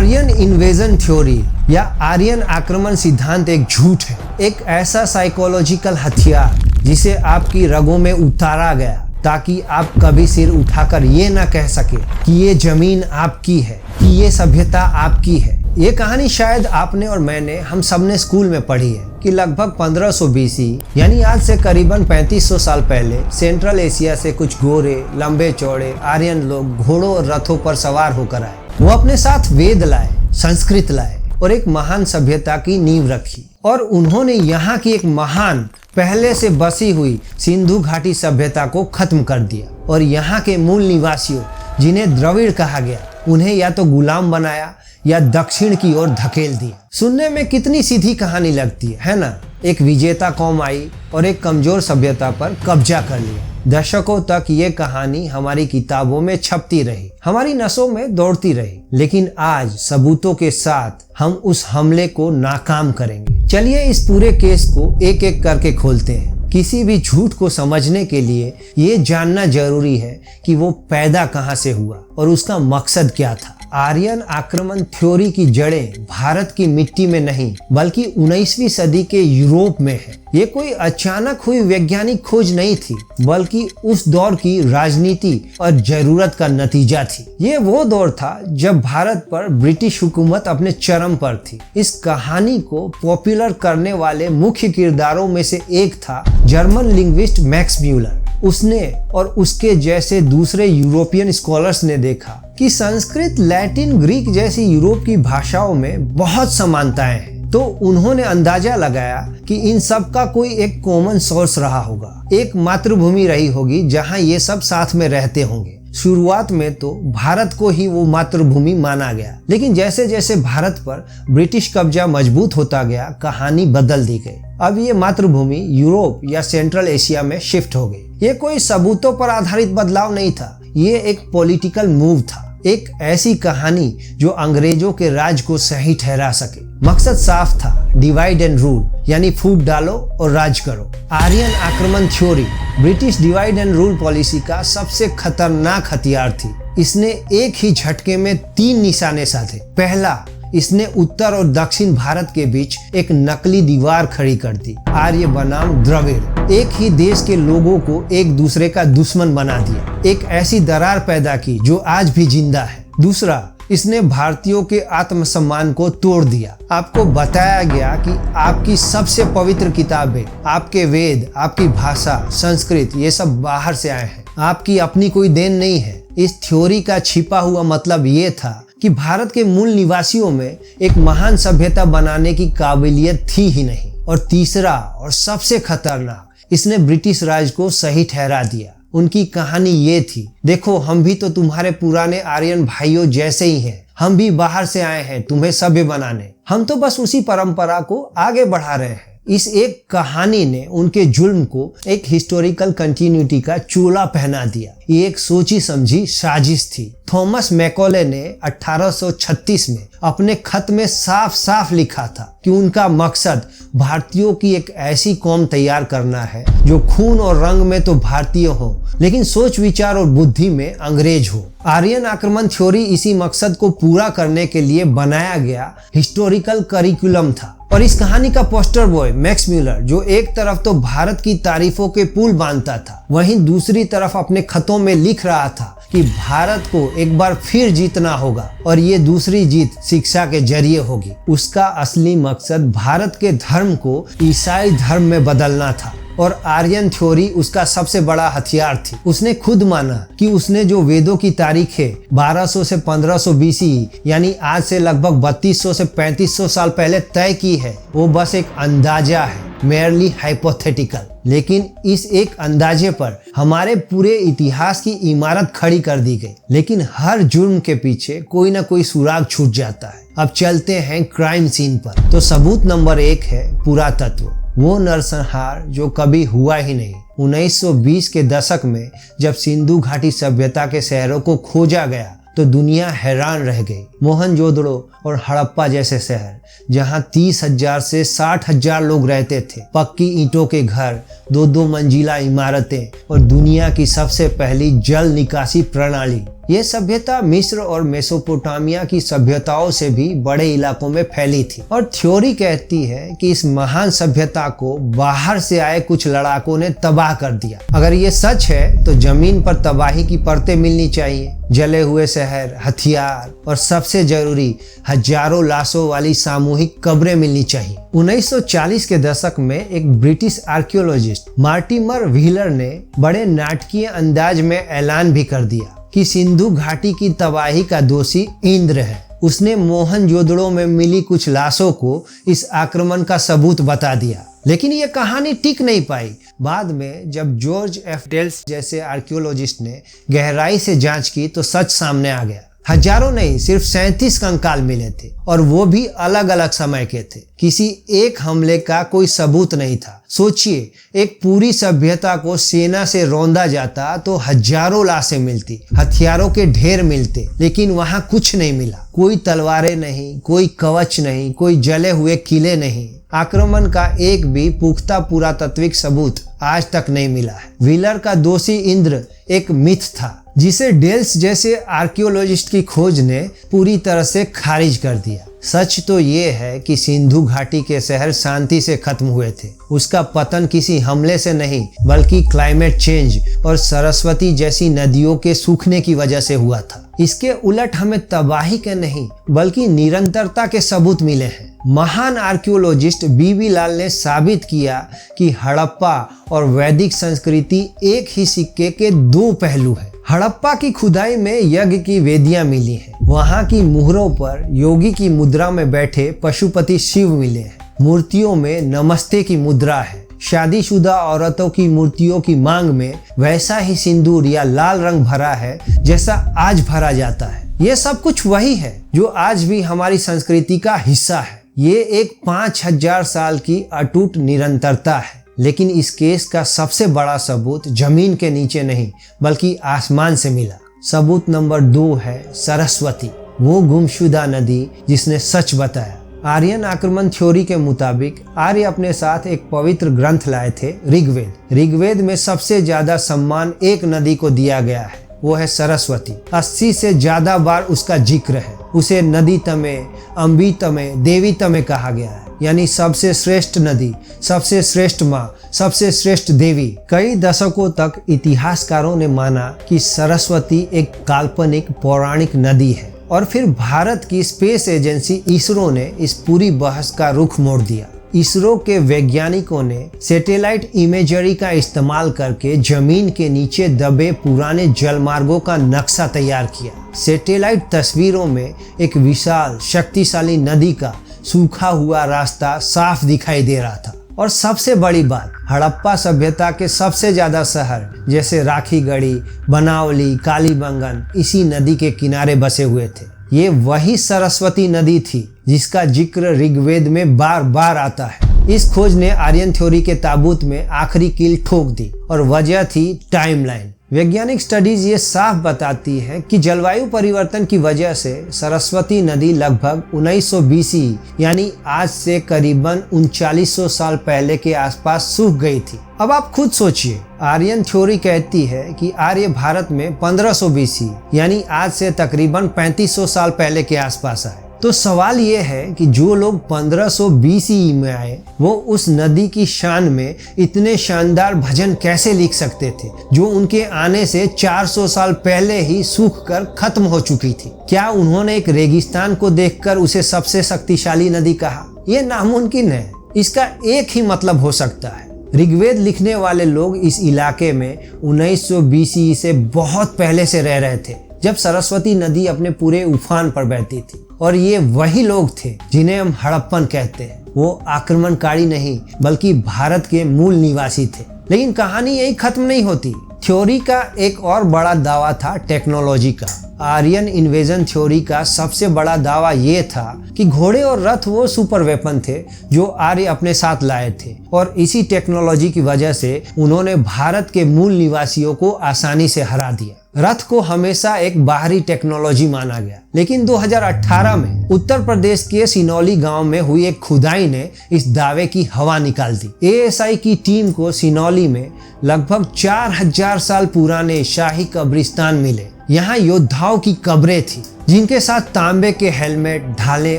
Aryan invasion theory या आर्यन आक्रमण सिद्धांत एक झूठ है, एक ऐसा साइकोलॉजिकल हथियार जिसे आपकी रगों में उतारा गया ताकि आप कभी सिर उठाकर ये ना कह सके कि ये जमीन आपकी है, कि ये सभ्यता आपकी है। ये कहानी शायद आपने और मैंने हम सबने स्कूल में पढ़ी है कि लगभग 1500 BC यानी आज से करीबन 3500 साल पहले सेंट्रल एशिया से कुछ गोरे लंबे चौड़े आर्यन लोग घोड़ों और रथों पर सवार होकर आए। वो अपने साथ वेद लाए, संस्कृत लाए और एक महान सभ्यता की नींव रखी। और उन्होंने यहाँ की एक महान पहले से बसी हुई सिंधु घाटी सभ्यता को खत्म कर दिया और यहाँ के मूल निवासियों जिन्हें द्रविड़ कहा गया उन्हें या तो गुलाम बनाया या दक्षिण की ओर धकेल दिया। सुनने में कितनी सीधी कहानी लगती है ना? एक विजेता कौम आई और एक कमजोर सभ्यता पर कब्जा कर लिया। दशकों तक ये कहानी हमारी किताबों में छपती रही, हमारी नसों में दौड़ती रही, लेकिन आज सबूतों के साथ हम उस हमले को नाकाम करेंगे। चलिए इस पूरे केस को एक एक करके खोलते हैं। किसी भी झूठ को समझने के लिए ये जानना जरूरी है कि वो पैदा कहाँ से हुआ और उसका मकसद क्या था। आर्यन आक्रमण थ्योरी की जड़ें भारत की मिट्टी में नहीं बल्कि 19वीं सदी के यूरोप में है। ये कोई अचानक हुई वैज्ञानिक खोज नहीं थी बल्कि उस दौर की राजनीति और जरूरत का नतीजा थी। ये वो दौर था जब भारत पर ब्रिटिश हुकूमत अपने चरम पर थी। इस कहानी को पॉपुलर करने वाले मुख्य किरदारों में से एक था जर्मन लिंग्विस्ट मैक्स म्यूलर। उसने और उसके जैसे दूसरे यूरोपियन स्कॉलर्स ने देखा कि संस्कृत, लैटिन, ग्रीक जैसी यूरोप की भाषाओं में बहुत समानताएं हैं। तो उन्होंने अंदाजा लगाया कि इन सब का कोई एक कॉमन सोर्स रहा होगा, एक मातृभूमि रही होगी जहां ये सब साथ में रहते होंगे। शुरुआत में तो भारत को ही वो मातृभूमि माना गया, लेकिन जैसे जैसे भारत पर ब्रिटिश कब्जा मजबूत होता गया कहानी बदल दी गई। अब ये मातृभूमि यूरोप या सेंट्रल एशिया में शिफ्ट हो गई। ये कोई सबूतों पर आधारित बदलाव नहीं था, ये एक पॉलिटिकल मूव था, एक ऐसी कहानी जो अंग्रेजों के राज को सही ठहरा सके। मकसद साफ था, डिवाइड एंड रूल, यानी फूट डालो और राज करो। आर्यन आक्रमण theory British divide and rule policy का सबसे खतरनाक हथियार थी। इसने एक ही झटके में 3 निशाने साधे। पहला, इसने उत्तर और दक्षिण भारत के बीच एक नकली दीवार खड़ी कर दी। आर्य बनाम द्रविड़ एक ही देश के लोगों को एक दूसरे का दुश्मन बना दिया, एक ऐसी दरार पैदा की जो आज भी जिंदा है। दूसरा, इसने भारतीयों के आत्मसम्मान को तोड़ दिया। आपको बताया गया कि आपकी सबसे पवित्र किताबें, आपके वेद, आपकी भाषा, संस्कृत, ये सब बाहर से आए हैं, आपकी अपनी कोई देन नहीं है। इस थ्योरी का छिपा हुआ मतलब ये था कि भारत के मूल निवासियों में एक महान सभ्यता बनाने की काबिलियत थी ही नहीं। और तीसरा और सबसे खतरनाक, इसने ब्रिटिश राज को सही ठहरा दिया। उनकी कहानी ये थी, देखो हम भी तो तुम्हारे पुराने आर्यन भाइयों जैसे ही हैं, हम भी बाहर से आए हैं तुम्हें सभ्य बनाने, हम तो बस उसी परंपरा को आगे बढ़ा रहे हैं। इस एक कहानी ने उनके जुल्म को एक हिस्टोरिकल कंटिन्यूटी का चोला पहना दिया। ये एक सोची समझी साजिश थी। थॉमस मैकॉले ने 1836 में अपने खत में साफ साफ लिखा था कि उनका मकसद भारतीयों की एक ऐसी कौम तैयार करना है जो खून और रंग में तो भारतीय हो लेकिन सोच विचार और बुद्धि में अंग्रेज हो। आर्यन आक्रमण थ्योरी इसी मकसद को पूरा करने के लिए बनाया गया हिस्टोरिकल करिकुलम था। और इस कहानी का पोस्टर बॉय मैक्स म्यूलर, जो एक तरफ तो भारत की तारीफों के पुल बांधता था, वहीं दूसरी तरफ अपने खतों में लिख रहा था कि भारत को एक बार फिर जीतना होगा और ये दूसरी जीत शिक्षा के जरिए होगी। उसका असली मकसद भारत के धर्म को ईसाई धर्म में बदलना था और आर्यन थ्योरी उसका सबसे बड़ा हथियार थी। उसने खुद माना कि उसने जो वेदों की तारीखें 1200 से 1500 BC यानी आज से लगभग 3200 से 3500 साल पहले तय की है वो बस एक अंदाजा है, मेयरली हाइपोथेटिकल। लेकिन इस एक अंदाजे पर हमारे पूरे इतिहास की इमारत खड़ी कर दी गई। लेकिन हर जुर्म के पीछे कोई ना कोई सुराग छूट जाता है। अब चलते हैं क्राइम सीन पर। तो सबूत नंबर 1 है पुरातत्व, वो नरसंहार जो कभी हुआ ही नहीं। 1920 के दशक में जब सिंधु घाटी सभ्यता के शहरों को खोजा गया तो दुनिया हैरान रह गई। मोहनजोदड़ो और हड़प्पा जैसे शहर जहां 30,000 से 60,000 लोग रहते थे, पक्की ईंटों के घर, 2-2 मंजिला इमारतें और दुनिया की सबसे पहली जल निकासी प्रणाली। ये सभ्यता मिस्र और मेसोपोटामिया की सभ्यताओं से भी बड़े इलाकों में फैली थी और थ्योरी कहती है कि इस महान सभ्यता को बाहर से आए कुछ लड़ाकों ने तबाह कर दिया। अगर ये सच है तो जमीन पर तबाही की परतें मिलनी चाहिए, जले हुए शहर, हथियार और सबसे जरूरी हजारों लाशों वाली सामूहिक कब्रें मिलनी चाहिए। 1940 के दशक में एक ब्रिटिश आर्कियोलॉजिस्ट मार्टिमर व्हीलर ने बड़े नाटकीय अंदाज में ऐलान भी कर दिया कि सिंधु घाटी की तबाही का दोषी इंद्र है। उसने मोहनजोदड़ो में मिली कुछ लाशों को इस आक्रमण का सबूत बता दिया। लेकिन ये कहानी टिक नहीं पाई। बाद में जब जॉर्ज एफ डेल्स जैसे आर्कियोलॉजिस्ट ने गहराई से जांच की तो सच सामने आ गया। हजारों नहीं, सिर्फ 37 कंकाल मिले थे और वो भी अलग अलग समय के थे। किसी एक हमले का कोई सबूत नहीं था। सोचिए, एक पूरी सभ्यता को सेना से रौंदा जाता तो हजारों लाशें मिलती, हथियारों के ढेर मिलते, लेकिन वहां कुछ नहीं मिला। कोई तलवारें नहीं, कोई कवच नहीं, कोई जले हुए किले नहीं। आक्रमण का एक भी पुख्ता पुरातात्विक सबूत आज तक नहीं मिला है। व्हीलर का दोषी इंद्र एक मिथ था जिसे डेल्स जैसे आर्कियोलॉजिस्ट की खोज ने पूरी तरह से खारिज कर दिया। सच तो ये है कि सिंधु घाटी के शहर शांति से खत्म हुए थे। उसका पतन किसी हमले से नहीं बल्कि क्लाइमेट चेंज और सरस्वती जैसी नदियों के सूखने की वजह से हुआ था। इसके उलट हमें तबाही के नहीं बल्कि निरंतरता के सबूत मिले हैं। महान आर्कियोलॉजिस्ट बीबी लाल ने साबित किया कि हड़प्पा और वैदिक संस्कृति एक ही सिक्के के दो पहलू हैं। हड़प्पा की खुदाई में यज्ञ की वेदियां मिली हैं। वहां की मुहरों पर योगी की मुद्रा में बैठे पशुपति शिव मिले हैं। मूर्तियों में नमस्ते की मुद्रा है। शादीशुदा औरतों की मूर्तियों की मांग में वैसा ही सिंदूर या लाल रंग भरा है जैसा आज भरा जाता है। ये सब कुछ वही है जो आज भी हमारी संस्कृति का हिस्सा है। ये एक 5000 साल की अटूट निरंतरता है। लेकिन इस केस का सबसे बड़ा सबूत जमीन के नीचे नहीं बल्कि आसमान से मिला। सबूत नंबर 2 है सरस्वती, वो गुमशुदा नदी जिसने सच बताया। आर्यन आक्रमण थ्योरी के मुताबिक आर्य अपने साथ एक पवित्र ग्रंथ लाए थे, ऋग्वेद। ऋग्वेद में सबसे ज्यादा सम्मान एक नदी को दिया गया है, वो है सरस्वती। 80 से ज्यादा बार उसका जिक्र है। उसे नदी तमे, अम्बी तमे, देवी तमे कहा गया है, यानी सबसे श्रेष्ठ नदी, सबसे श्रेष्ठ माँ, सबसे श्रेष्ठ देवी। कई दशकों तक इतिहासकारों ने माना कि सरस्वती एक काल्पनिक पौराणिक नदी है और फिर भारत की स्पेस एजेंसी इसरो ने इस पूरी बहस का रुख मोड़ दिया। इसरो के वैज्ञानिकों ने सैटेलाइट इमेजरी का इस्तेमाल करके जमीन के नीचे दबे पुराने जलमार्गों का नक्शा तैयार किया। सैटेलाइट तस्वीरों में एक विशाल शक्तिशाली नदी का सूखा हुआ रास्ता साफ दिखाई दे रहा था। और सबसे बड़ी बात, हड़प्पा सभ्यता के सबसे ज्यादा शहर जैसे राखीगढ़ी, बनावली, कालीबंगन इसी नदी के किनारे बसे हुए थे। ये वही सरस्वती नदी थी जिसका जिक्र ऋग्वेद में बार बार आता है। इस खोज ने आर्यन थ्योरी के ताबूत में आखिरी कील ठोक दी और वजह थी टाइमलाइन। वैज्ञानिक स्टडीज ये साफ बताती है कि जलवायु परिवर्तन की वजह से सरस्वती नदी लगभग 1900 BC यानी आज से करीबन 3900 साल पहले के आसपास सूख गई थी। अब आप खुद सोचिए, आर्यन थ्योरी कहती है कि आर्य भारत में 1500 BC यानी आज से तकरीबन 3500 साल पहले के आसपास आए। तो सवाल ये है कि जो लोग 1500 BC में आए वो उस नदी की शान में इतने शानदार भजन कैसे लिख सकते थे जो उनके आने से 400 साल पहले ही सूख कर खत्म हो चुकी थी। क्या उन्होंने एक रेगिस्तान को देखकर उसे सबसे शक्तिशाली नदी कहा? ये नामुमकिन है। इसका एक ही मतलब हो सकता है, ऋग्वेद लिखने वाले लोग इस इलाके में 1900 BC से बहुत पहले से रह रहे थे जब सरस्वती नदी अपने पूरे उफान पर बहती थी। और ये वही लोग थे जिन्हें हम हड़प्पन कहते हैं। वो आक्रमणकारी नहीं बल्कि भारत के मूल निवासी थे। लेकिन कहानी यही खत्म नहीं होती। थ्योरी का एक और बड़ा दावा था टेक्नोलॉजी का। आर्यन इन्वेजन थ्योरी का सबसे बड़ा दावा ये था कि घोड़े और रथ वो सुपर वेपन थे जो आर्य अपने साथ लाए थे और इसी टेक्नोलॉजी की वजह से उन्होंने भारत के मूल निवासियों को आसानी से हरा दिया। रथ को हमेशा एक बाहरी टेक्नोलॉजी माना गया, लेकिन 2018 में उत्तर प्रदेश के सिनौली गांव में हुई एक खुदाई ने इस दावे की हवा निकाल दी। एएसआई की टीम को सिनौली में लगभग 4000 साल पुराने शाही कब्रिस्तान मिले। यहाँ योद्धाओं की कब्रें थी जिनके साथ तांबे के हेलमेट, ढालें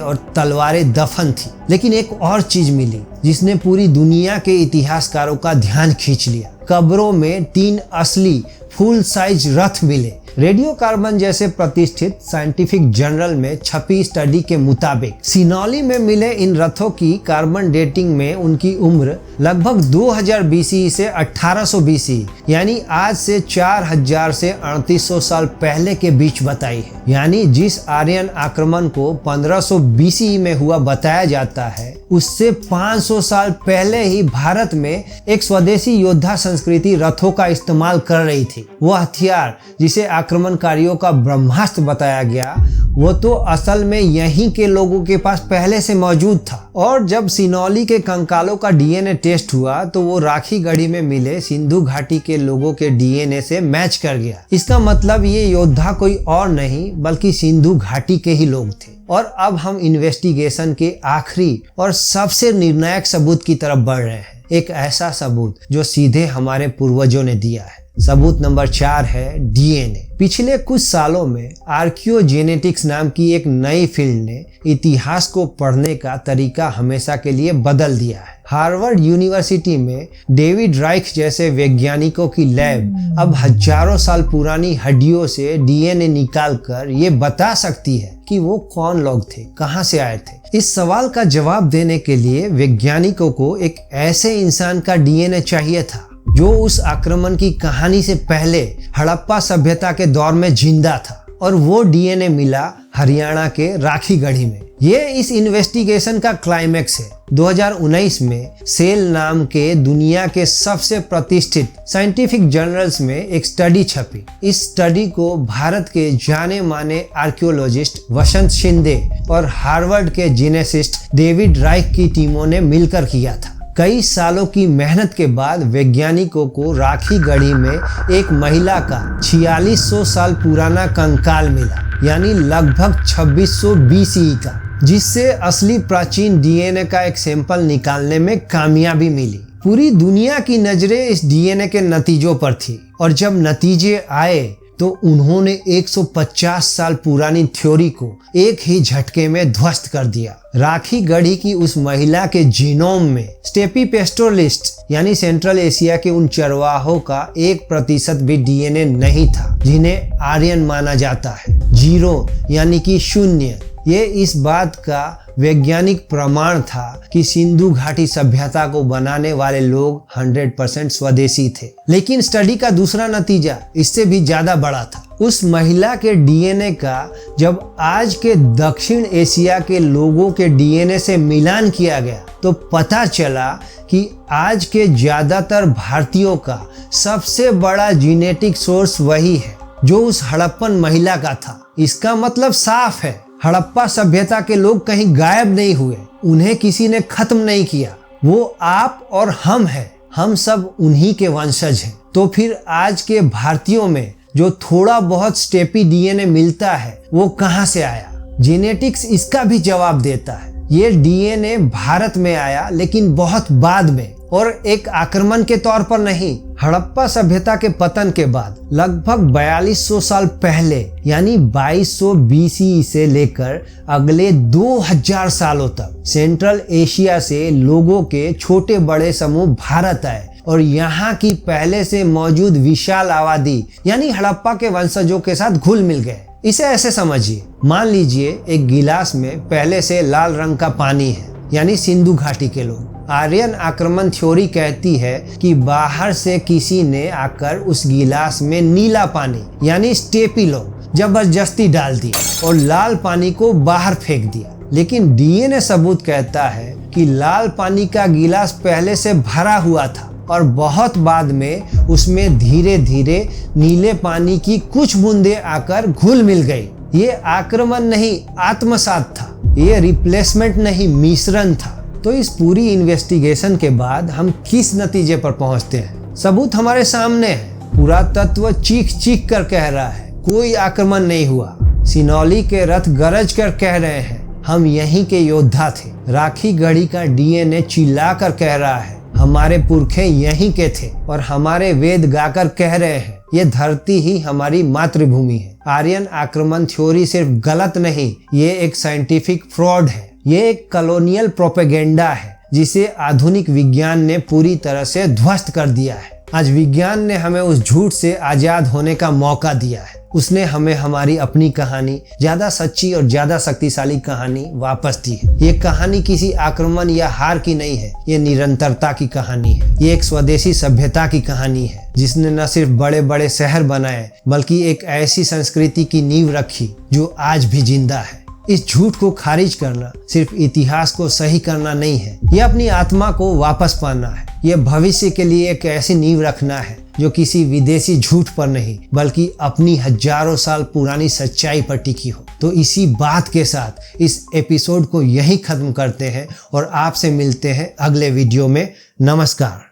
और तलवारें दफन थी। लेकिन एक और चीज मिली जिसने पूरी दुनिया के इतिहासकारों का ध्यान खींच लिया। कब्रों में 3 असली फुल साइज रथ मिले। रेडियो कार्बन जैसे प्रतिष्ठित साइंटिफिक जर्नल में छपी स्टडी के मुताबिक सिनौली में मिले इन रथों की कार्बन डेटिंग में उनकी उम्र लगभग 2000 BCE से 1800 BCE यानी आज से 4000 से 3800 साल पहले के बीच बताई है। यानी जिस आर्यन आक्रमण को 1500 BCE में हुआ बताया जाता है, उससे 500 साल पहले ही भारत में एक स्वदेशी योद्धा संस्कृति रथों का इस्तेमाल कर रही थी। वो हथियार जिसे आक्रमणकारियों का ब्रह्मास्त्र बताया गया, वो तो असल में यहीं के लोगों के पास पहले से मौजूद था। और जब सिनौली के कंकालों का डीएनए टेस्ट हुआ तो वो राखी गढ़ी में मिले सिंधु घाटी के लोगों के डीएनए से मैच कर गया। इसका मतलब ये योद्धा कोई और नहीं बल्कि सिंधु घाटी के ही लोग थे। और अब हम इन्वेस्टिगेशन के आखिरी और सबसे निर्णायक सबूत की तरफ बढ़ रहे हैं। एक ऐसा सबूत जो सीधे हमारे पूर्वजों ने दिया है। सबूत नंबर 4 है डीएनए। पिछले कुछ सालों में आर्कियोजेनेटिक्स नाम की एक नई फील्ड ने इतिहास को पढ़ने का तरीका हमेशा के लिए बदल दिया है। हार्वर्ड यूनिवर्सिटी में डेविड राइख जैसे वैज्ञानिकों की लैब अब हजारों साल पुरानी हड्डियों से डीएनए निकालकर ये बता सकती है कि वो कौन लोग थे, कहां से आए थे। इस सवाल का जवाब देने के लिए वैज्ञानिकों को एक ऐसे इंसान का डीएनए चाहिए था जो उस आक्रमण की कहानी से पहले हड़प्पा सभ्यता के दौर में जिंदा था। और वो डीएनए मिला हरियाणा के राखी गढ़ी में। ये इस इन्वेस्टिगेशन का क्लाइमैक्स है। 2019 में सेल नाम के दुनिया के सबसे प्रतिष्ठित साइंटिफिक जर्नल्स में एक स्टडी छपी। इस स्टडी को भारत के जाने माने आर्कियोलॉजिस्ट वसंत शिंदे और हार्वर्ड के जीनेसिस्ट डेविड राइख की टीमों ने मिलकर किया था। कई सालों की मेहनत के बाद वैज्ञानिकों को राखी गढ़ी में एक महिला का 4600 साल पुराना कंकाल मिला, यानी लगभग 2600 BCE का, जिससे असली प्राचीन डीएनए का एक सैंपल निकालने में कामयाबी मिली। पूरी दुनिया की नजरें इस डीएनए के नतीजों पर थी और जब नतीजे आए तो उन्होंने 150 साल पुरानी थ्योरी को एक ही झटके में ध्वस्त कर दिया। राखी गढ़ी की उस महिला के जीनोम में स्टेपी पेस्टोरलिस्ट यानी सेंट्रल एशिया के उन चरवाहों का 1% भी डीएनए नहीं था जिन्हें आर्यन माना जाता है। 0 यानी कि 0। ये इस बात का वैज्ञानिक प्रमाण था कि सिंधु घाटी सभ्यता को बनाने वाले लोग 100% स्वदेशी थे। लेकिन स्टडी का दूसरा नतीजा इससे भी ज्यादा बड़ा था। उस महिला के डीएनए का जब आज के दक्षिण एशिया के लोगों के डीएनए से मिलान किया गया तो पता चला कि आज के ज्यादातर भारतीयों का सबसे बड़ा जीनेटिक सोर्स वही है जो उस हड़प्पन महिला का था। इसका मतलब साफ है, हड़प्पा सभ्यता के लोग कहीं गायब नहीं हुए, उन्हें किसी ने खत्म नहीं किया। वो आप और हम हैं, हम सब उन्हीं के वंशज हैं। तो फिर आज के भारतीयों में जो थोड़ा बहुत स्टेपी डीएनए मिलता है वो कहां से आया? जेनेटिक्स इसका भी जवाब देता है। ये डीएनए भारत में आया लेकिन बहुत बाद में, और एक आक्रमण के तौर पर नहीं। हड़प्पा सभ्यता के पतन के बाद लगभग 4200 साल पहले यानी 2200 BCE से लेकर अगले 2000 सालों तक सेंट्रल एशिया से लोगों के छोटे बड़े समूह भारत आए और यहाँ की पहले से मौजूद विशाल आबादी यानी हड़प्पा के वंशजों के साथ घुल मिल गए। इसे ऐसे समझिए, मान लीजिए एक गिलास में पहले से लाल रंग का पानी है यानी सिंधु घाटी के लोग। आर्यन आक्रमण थ्योरी कहती है कि बाहर से किसी ने आकर उस गिलास में नीला पानी यानी स्टेपी लोग जबरदस्ती डाल दिया और लाल पानी को बाहर फेंक दिया। लेकिन डीएनए सबूत कहता है कि लाल पानी का गिलास पहले से भरा हुआ था और बहुत बाद में उसमें धीरे धीरे नीले पानी की कुछ बूंदें आकर घुल मिल गई। ये आक्रमण नहीं, आत्मसात था। ये रिप्लेसमेंट नहीं, मिश्रण था। तो इस पूरी इन्वेस्टिगेशन के बाद हम किस नतीजे पर पहुंचते हैं? सबूत हमारे सामने है। पुरातत्व चीख चीख कर कह रहा है कोई आक्रमण नहीं हुआ। सिनौली के रथ गरज कर कह रहे हैं हम यहीं के योद्धा थे। राखी गढ़ी का डीएनए चिल्ला कर कह रहा है हमारे पुरखे यहीं के थे। और हमारे वेद गाकर कह रहे हैं ये धरती ही हमारी मातृभूमि है। आर्यन आक्रमण थ्योरी सिर्फ गलत नहीं, ये एक साइंटिफिक फ्रॉड है। ये एक कॉलोनियल प्रोपेगेंडा है जिसे आधुनिक विज्ञान ने पूरी तरह से ध्वस्त कर दिया है। आज विज्ञान ने हमें उस झूठ से आजाद होने का मौका दिया है। उसने हमें हमारी अपनी कहानी, ज्यादा सच्ची और ज्यादा शक्तिशाली कहानी वापस दी है। ये कहानी किसी आक्रमण या हार की नहीं है, ये निरंतरता की कहानी है। ये एक स्वदेशी सभ्यता की कहानी है जिसने न सिर्फ बड़े बड़े शहर बनाए बल्कि एक ऐसी संस्कृति की नींव रखी जो आज भी जिंदा है। इस झूठ को खारिज करना सिर्फ इतिहास को सही करना नहीं है, ये अपनी आत्मा को वापस पाना है। ये भविष्य के लिए एक ऐसी नींव रखना है जो किसी विदेशी झूठ पर नहीं बल्कि अपनी हजारों साल पुरानी सच्चाई पर टिकी हो। तो इसी बात के साथ इस एपिसोड को यहीं खत्म करते हैं और आपसे मिलते हैं अगले वीडियो में। नमस्कार।